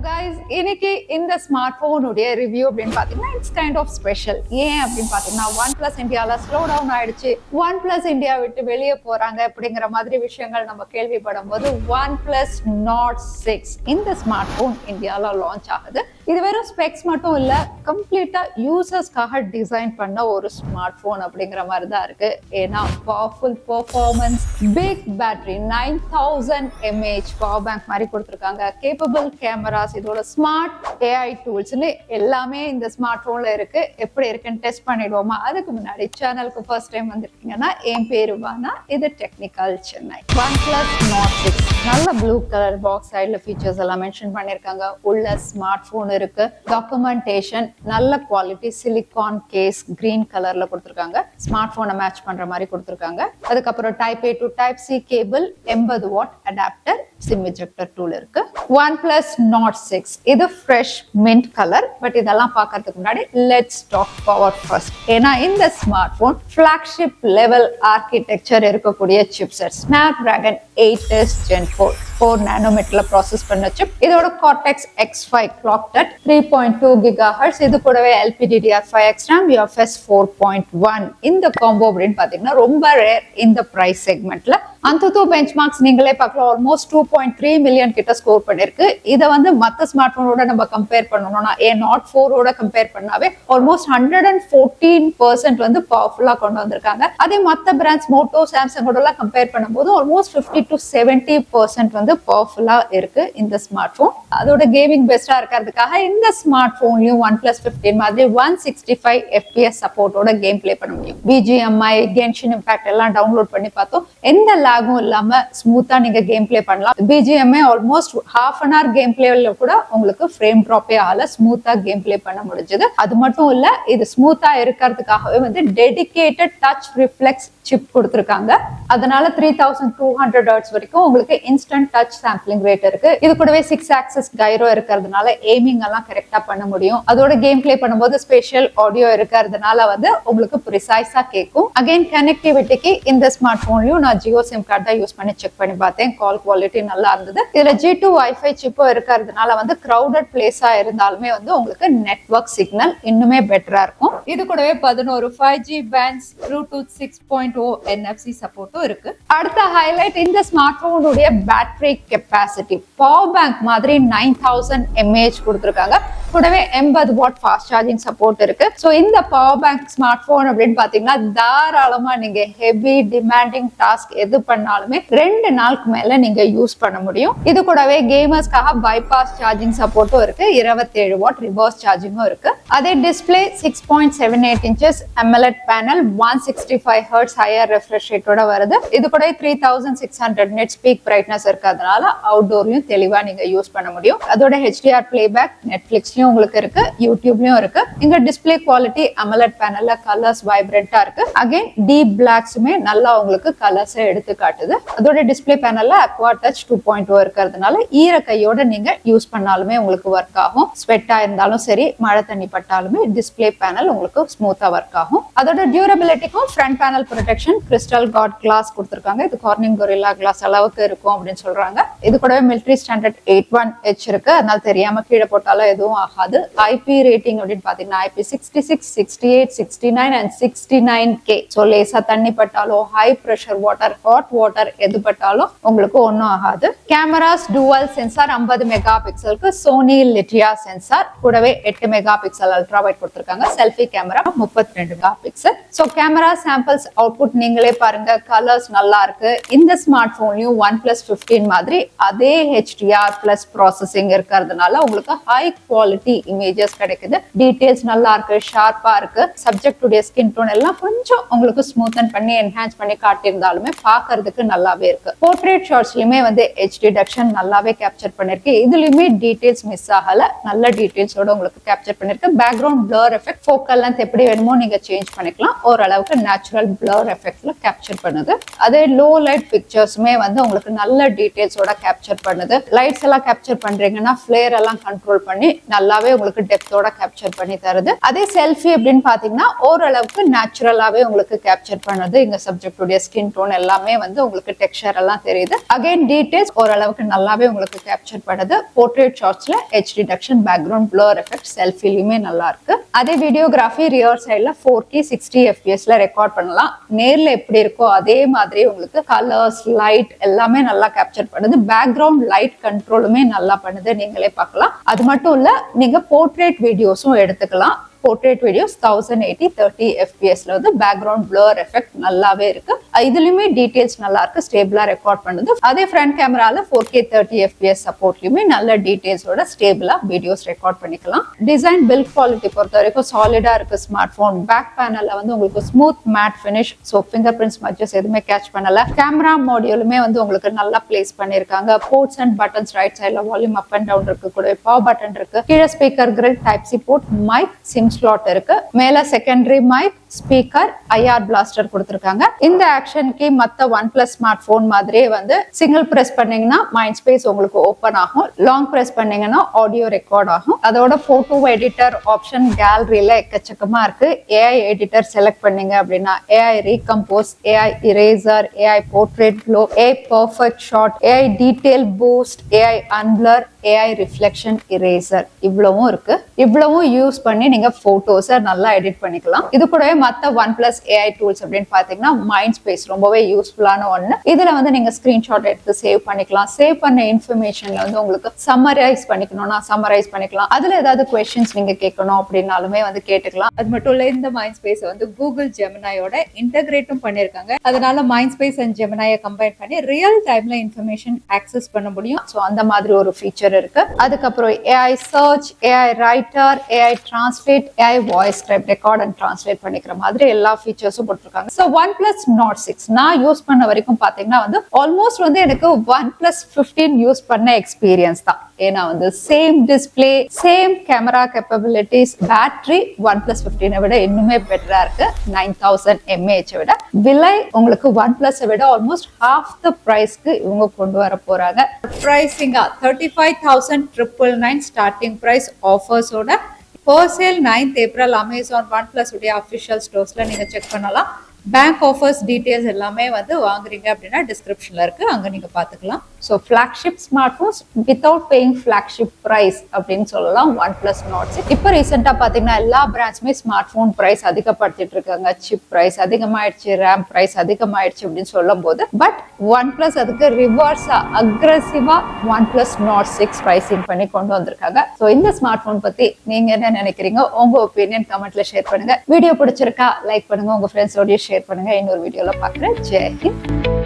guys, இன்னைக்கு இந்த smart போனுடைய review அப்படின்னு பாத்தீங்கன்னா இட்ஸ் கைண்ட் ஆஃப் ஸ்பெஷல். ஏன் அப்படின்னு பாத்தீங்கன்னா OnePlus இந்தியால ஸ்லோ டவுன் ஆயிடுச்சு, OnePlus இந்தியா விட்டு வெளியே போறாங்க அப்படிங்கிற மாதிரி விஷயங்கள் நம்ம கேள்விப்படும் போது OnePlus Nord 6 இந்த ஸ்மார்ட் போன் இந்தியால லான்ச் ஆகுது. இது வெறும் ஸ்பெக்ஸ் மட்டும் இல்ல, கம்ப்ளீட்டா யூசர்ஸ்க்காக டிசைன் பண்ண ஒரு ஸ்மார்ட் போன் அப்படிங்கிற மாதிரி தான் இருக்கு. ஏன்னா powerful performance, big battery, 9000 mAh power bank மாதிரி கொடுத்துருக்காங்க, கேப்பபிள் கேமராஸ், இதோட ஸ்மார்ட் AI டூல்ஸ்னு எல்லாமே இந்த ஸ்மார்ட் போன்ல இருக்கு. எப்படி இருக்குன்னு டெஸ்ட் பண்ணிடுவோமா? அதுக்கு முன்னாடி சேனலுக்கு ஃபர்ஸ்ட் டைம் வந்திருக்கீங்கன்னா என் பேரு வானா, இது டெக்னிக்கல் சென்னை. OnePlus Nord 6 நல்ல ப்ளூ கலர் பாக்ஸ், சைட்ல ஃபீச்சர்ஸ் எல்லாம் மென்ஷன் பண்ணிருக்காங்க. உள்ள ஸ்மார்ட் போன் இருக்கு, டாக்குமெண்டேஷன் நல்ல குவாலிட்டி, சிலிகான் கேஸ் கிரீன் கலர்ல கொடுத்துருக்காங்க, ஸ்மார்ட் போனை மேட்ச் பண்ற மாதிரி கொடுத்துருக்காங்க. அதுக்கப்புறம் type A to type C cable, 80 what adapter, sim ejector tool இருக்கு. OnePlus Nord 6 இது ஃப்ரெஷ் மின்ட் கலர். பட் இதெல்லாம் பார்க்கறதுக்கு முன்னாடி லெட்ஸ் டாக் பவர் ஃபர்ஸ்ட். ஏன்னா இந்த smart phone flagship level architecture இருக்கக்கூடிய சிப்செட், Snapdragon 8s Gen 4 நானோமீட்டர்ல ப்ராசஸ் பண்ண சிப். இதோட Cortex X5 clocked at 3.2 GHz. இது கூடவே LPDDR5X RAM, UFS 4.1. இந்த காம்போ அப்படின்னு பாத்தீங்கன்னா ரொம்ப ரேர் இந்த பிரைஸ் செக்மெண்ட்ல. Antutu பெஞ்ச்மார்க்ஸ் நீங்களே பார்க்கலாம், ஆல்மோஸ்ட் 2.3 மில்லியன் கிட்ட ஸ்கோர் பண்ணிருக்கு. இதை வந்து மற்ற ஸ்மார்ட் போனோட நம்ம கம்பேர் பண்ணணும்னா Nord 4 ஓட கம்பேர் பண்ணாவே ஆல்மோஸ்ட் 114% வந்து பவர்ஃபுல்லா கொண்டு வந்திருக்காங்க. அதே மற்ற பிராண்ட்ஸ் மோட்டோ, சாம்சங்கோட எல்லாம் கம்பேர் பண்ணும்போது ஆல்மோஸ்ட் 50 to 70% வந்து பவர்ஃபுல்லா இருக்கு இந்த ஸ்மார்ட் போன். அதோட கேமிங் பெஸ்டா இருக்கிறதுக்காக இந்த ஸ்மார்ட் போன்லயும் OnePlus 15 மாதிரி 165 FPS சப்போர்ட்டோட கேம் பிளே பண்ண முடியும். BGMI, Genshin Impact எல்லாம் டவுன்லோட் பண்ணி பார்த்தோம். எந்த லாகும் இல்லாம ஸ்மூத்தா நீங்க கேம் பிளே பண்ணலாம். BGMI almost half an hour game பிளேல கூட உங்களுக்கு ஃப்ரேம் டிராப்பே ஆகல, ஸ்மூத்தா கேம் பிளே பண்ண முடிஞ்சது. அது மட்டும் இல்ல, இது ஸ்மூத்தா இருக்கிறதுக்காகவே வந்து டெடிகேட்டட் டச் ரிஃப்ளெக்ஸ் சிப் கொடுத்திருக்காங்க. அதனால 3200 Hz வரைக்கும் உங்களுக்கு இன்ஸ்டன்ட் டச் சாம்பிளிங் ரேட் இருக்கு. இது கூடவே 6 ஆக்சஸ் கைரோ இருக்கிறதுனால எய்மிங் எல்லாம் கரெக்டா பண்ண முடியும். அதோட கேம் பிளே பண்ணும்போது ஸ்பெஷல் ஆடியோ இருக்கிறதுனால வந்து உங்களுக்கு ப்ரிசைஸா கேட்கும். அகைன் கனெக்டிவிட்டிக்கு இந்த ஸ்மார்ட் போன்லயும் நான் ஜியோ சிம் கார்டு தான் யூஸ் பண்ணி செக் பண்ணி பார்த்தேன். கால் குவாலிட்டி நல்லா இருந்தது. இதுல G2 வைஃபை சிப்பும் இருக்கிறதுனால வந்து கிரௌடட் பிளேஸா இருந்தாலுமே வந்து உங்களுக்கு நெட்வொர்க் சிக்னல் இன்னுமே பெட்டரா இருக்கும். இது கூடவே 11 5G பேண்ட்ஸ், Bluetooth 6.0 NFC சப்போர்ட்டும் இருக்கு. அடுத்த ஹைலைட் இந்த ஸ்மார்ட் போனுடைய பேட்டரி கெப்பாசிட்டி. பவர் பேங்க் மாதிரி 9000 mAh கொடுத்திருக்காங்க. கூடவே 80 வாட் ஃபாஸ்ட் சார்ஜிங் சப்போர்ட் இருக்கு. சோ இந்த பவர் பேங்க் ஸ்மார்ட் போன் அப்படின்னு பாத்தீங்கன்னா தாராளமா நீங்க ஹெவி டிமாண்டிங் டாஸ்க் எது பண்ணாலுமே 2 நாளுக்கு மேல நீங்க யூஸ் பண்ண முடியும். இது கூடவே கேமர்ஸ்க்காக பைபாஸ் சார்ஜிங் சப்போர்ட்டும் இருக்கு, 27 வாட் ரிவர்ஸ் சார்ஜிங்கும் இருக்கு. அதே display 6.78 inches AMOLED panel, 165 Hz higher refresh ரேட்டோட வருது. இது கூட 3600 நெட் ஸ்பீக் பிரைட்னஸ் இருக்கிறதுனால அவுட்டோர்லயும் தெளிவா நீங்க யூஸ் பண்ண முடியும். அதோட HDR பிளேபேக் நெட்ஃபிளிக்ஸ்லயும் உங்களுக்கு இருக்கு, யூடியூப்லயும் இருக்கு. இங்க டிஸ்பிளே குவாலிட்டி AMOLED பேனல்ல கலர்ஸ் வைப்ரண்டா இருக்கு. அகைன் டீப் பிளாக்ஸுமே நல்லா உங்களுக்கு கலர்ஸ் எடுத்து காட்டுது. அதோட டிஸ்பிளே பேனல்ல அக்வா டச் 2.0 இருக்கிறதுனால ஈர கையோட நீங்க யூஸ் பண்ணாலுமே உங்களுக்கு ஒர்க் ஆகும். ஸ்வெட்டா இருந்தாலும் சரி, மழை தண்ணி பட்டாலுமே டிஸ்பிளே பேனல் உங்களுக்கு ஸ்மூத்தா ஒர்க் ஆகும். அதோட டியூரபிலிட்டிக்கும் front panel protection crystal guard glass கொடுத்திருக்காங்க. இது கார்னிங் கொரில்லா கிளாஸ் அளவுக்கு இருக்கும் அப்படின்னு சொல்றாங்க. இது கூடவே மிலிட்டரி ஸ்டாண்டர்ட் 81H இருக்கு, அதனால தெரியாம கீழே போட்டாலும் எதுவும் ஆகாது. IP ரேட்டிங் அப்படின்னு பாத்தீங்கன்னா IP66, 68, 69 and 69K. சோ லேசா தண்ணி பட்டாலோ, high pressure water, hot water எது பட்டாலும் உங்களுக்கு ஒன்னும் ஆகாது. கேமராஸ் டூவல் சென்சார், 50 மெகா பிக்சலுக்கு சோனி லிட்டியா சென்சார், கூடவே 8 மெகா பிக்சல் அல்ட்ரா வைட் கொடுத்திருக்காங்க. Selfie camera 32 mega pixel. So camera samples output நீங்களே பாருங்க, கலர்ஸ் நல்லா இருக்கு. இந்த ஸ்மார்ட் போன்லயும் OnePlus 15 மாதிரி அதே HDR பிளஸ் ப்ராசஸிங் இருக்கிறதுனால உங்களுக்கு ஹை குவாலிட்டி இமேஜஸ் கிடைக்குது. டீடைல்ஸ் நல்லா இருக்கு, ஷார்ப்பா இருக்கு. சப்ஜெக்ட் உடைய ஸ்கின் டோன் எல்லாம் கொஞ்சம் உங்களுக்கு ஸ்மூத்தன் பண்ணி என்ஹான்ஸ் பண்ணி காட்டியிருந்தாலுமே பாக்குறதுக்கு நல்லாவே இருக்கு. போர்ட்ரேட் ஷாட்ஸ்லயுமே வந்து HD டிடக்ஷன் நல்லாவே கேப்சர் பண்ணிருக்கு. இதுலயுமே டீடைல்ஸ் மிஸ் ஆகல, நல்ல டீடைல்ஸோட உங்களுக்கு கேப்சர் பண்ணிருக்கு. Background blur effect, focal length எப்படி வேணுமோ நீங்க சேஞ்ச் பண்ணிக்கலாம். ஓரளவுக்கு நேச்சுரல் பிளர் எஃபெக்ட்ல கேப்சர் பண்ணுது. அதே லோ லைட் பிக்சர்ஸ்மே வந்து உங்களுக்கு நல்ல டீடைல்ஸோட கேப்சர் பண்ணுது. லைட்ஸ் எல்லாம் கேப்சர் பண்றீங்கன்னா ஃபிளேர் எல்லாம் கண்ட்ரோல் பண்ணி நல்ல நல்லாவே உங்களுக்கு டெப்தோட கேப்சர் பண்ணி தருது. அதே செல்ஃபி அப்படின்னு பாத்தீங்கன்னா ஓரளவுக்கு நேச்சுரலாவே உங்களுக்கு கேப்சர் பண்ணுது. இங்க சப்ஜெக்ட் உடைய ஸ்கின் டோன் எல்லாமே வந்து உங்களுக்கு டெக்ஸ்சர் எல்லாம் தெரியுது. அகைன் டீடைல்ஸ் ஓரளவுக்கு நல்லாவே உங்களுக்கு கேப்சர் பண்ணுது. போர்ட்ரேட் ஷாட்ஸ்ல edge detection, background blur effect செல்ஃபிலுமே நல்லா இருக்கு. அதே வீடியோகிராஃபி ரியர் சைட்ல 4K 60 fps ரெக்கார்ட் பண்ணலாம். நேர்ல எப்படி இருக்கோ அதே மாதிரி உங்களுக்கு கலர்ஸ், லைட் எல்லாமே நல்லா கேப்சர் பண்ணுது. பேக்ரவுண்ட் லைட் கண்ட்ரோலுமே நல்லா பண்ணுது, நீங்களே பார்க்கலாம். அது மட்டும் இல்ல, நீங்க போர்ட்ரேட் வீடியோஸும் எடுத்துக்கலாம். போர்ட்ரேட் வீடியோஸ் 1080 30 fps ல வந்து பேக்ரவுண்ட் ப்ளர் எஃபெக்ட் நல்லாவே இருக்கு. இதுலயுமே டீடைல்ஸ் நல்லா இருக்கு, ஸ்டேபிளா ரெக்கார்ட் பண்ணுது. அதே ஃப்ரண்ட் கேமரால 4K 30 fps சப்போர்ட்லயுமே நல்ல டீடைல்ஸோட ஸ்டேபிளா வீடியோஸ் ரெக்கார்ட் பண்ணிக்கலாம். டிசைன் பில்ட் குவாலிட்டி பொறுத்த வரைக்கும் சாலிடா இருக்கு ஸ்மார்ட் போன். பேக் பேனல்ல வந்து உங்களுக்கு smooth matte finish, so fingerprint smudges எதுவுமே கேட்ச் பண்ணல. கேமரா மாடியூலுமே வந்து உங்களுக்கு நல்லா பிளேஸ் பண்ணிருக்காங்க. போர்ட்ஸ் அண்ட் பட்டன்ஸ் ரைட் சைட்ல வால்யூம் அப் அண்ட் டவுன் இருக்கு, கூட பவர் பட்டன் இருக்கு. கீழே speaker grill, type C port, mic, SIM slot இருக்கு. மேல secondary mic, speaker, IR blaster கொடுத்திருக்காங்க. இந்த ஆக்ஷன் கீ மத்த OnePlus ஸ்மார்ட் போன் மாதிரியே வந்து சிங்கிள் பிரஸ் பண்ணீங்கன்னா மைண்ட் ஸ்பேஸ் உங்களுக்கு ஓபன் ஆகும். லாங் பிரஸ் பண்ணீங்கன்னா ஆடியோ ரெக்கார்ட் ஆகும். அதோட போட்டோ எடிட்டர் ஆப்ஷன் கேலரியில எக்கச்சக்கமா இருக்கு. ஏஐ எடிட்டர் செலக்ட் பண்ணீங்க அப்படின்னா AI recompose, AI eraser, AI portrait glow, AI perfect shot, AI detail boost, AI unblur, AI reflection eraser, இவ்வளவும் இருக்கு. இவ்வளவும் யூஸ் பண்ணி நீங்க போட்டோஸை நல்லா எடிட் பண்ணிக்கலாம். இது கூடவே மத்த OnePlus AI டூல்ஸ் அப்படின்னு பாத்தீங்கன்னா மைண்ட் ஸ்பேஸ் ரொம்பவே யூஸ்ஃபுல்லான ஒண்ணு. இதுல வந்து நீங்க ஸ்கிரீன்ஷாட் எடுத்து சேவ் பண்ணிக்கலாம். சேவ் பண்ண இன்ஃபர்மேஷன்ல வந்து உங்களுக்கு சம்மரைஸ் பண்ணிக்கணும்னா சம்மரைஸ் பண்ணிக்கலாம். அதுல ஏதாவது கொஸ்டின்ஸ் நீங்க கேட்கணும் அப்படின்னாலுமே வந்து கேட்டுக்கலாம். அது மட்டும் இல்ல, இந்த மைண்ட் ஸ்பேஸ் வந்து கூகுள் ஜெமினாயோட இன்டகிரேட்டும் பண்ணிருக்காங்க. அதனால மைண்ட் ஸ்பேஸ் அண்ட் ஜெமினாயை கம்பைன் பண்ணி ரியல் டைம்ல இன்ஃபர்மேஷன் ஆக்சஸ் பண்ண முடியும். ஸோ அந்த மாதிரி ஒரு ஃபீச்சர் இருக்கு. அதுக்கப்புறம் AI search, AI writer, AI translate, AI voice type record and translate பண்ணிக்கிற மாதிரி எல்லா ஃபீச்சர்ஸும் போட்டிருக்காங்க. ஸோ OnePlus Nord 6 நான் யூஸ் பண்ண வரைக்கும் பாத்தீங்கன்னா வந்து ஆல்மோஸ்ட் வந்து எனக்கு OnePlus 15 யூஸ் பண்ண எக்ஸ்பீரியன்ஸ் தான். ஏன்னா வந்து same display, same camera capabilities, battery OnePlus 15 விட இன்னுமே பெட்டரா இருக்கு. 9000 mAh விட விலை உங்களுக்கு OnePlus விட ஆல்மோஸ்ட் ஹாஃப் த பிரைஸ்க்கு இவங்க கொண்டு வர போறாங்க. பிரைசிங்கா 35,999 ஸ்டார்டிங் பிரைஸ் ஆஃபர்ஸோட first sale 9th April Amazon OnePlus உடைய அஃபிஷியல் ஸ்டோர்ஸ்ல நீங்க செக் பண்ணலாம். பேங்க் ஆஃபர்ஸ் டீடைல்ஸ் எல்லாமே வந்து வாங்குறீங்க அப்படின்னா டிஸ்கிரிப்ஷன்ல இருக்கு, அங்க நீங்க பாத்துக்கலாம். So flagship smart phones without paying flagship price அப்படின்னு சொல்லலாம் OnePlus Nord 6. இப்போ ரீசெண்டா பாத்தீங்கன்னா எல்லா பிராண்ட்ஸுமே ஸ்மார்ட் போன் பிரைஸ் அதிகப்படுத்திட்டு இருக்காங்க. சிப் பிரைஸ் அதிகமாயிடுச்சு, ரேம் பிரைஸ் அதிகமாயிடுச்சு அப்படின்னு சொல்லும் போது பட் OnePlus அதுக்கு ரிவர்ஸா அக்ரெசிவா OnePlus Nord 6 பிரைசிங் பண்ணி கொண்டு வந்திருக்காங்க. ஸோ இந்த ஸ்மார்ட் போன் பத்தி நீங்க என்ன நினைக்கிறீங்க? உங்க ஒப்பீனியன் கமெண்ட்ல ஷேர் பண்ணுங்க. வீடியோ பிடிச்சிருக்கா லைக் பண்ணுங்க, உங்க ஃப்ரெண்ட்ஸோடய ஷேர் பண்ணுங்க. இன்னொரு வீடியோல பாக்குறேன். ஜெய் ஹிந்த்.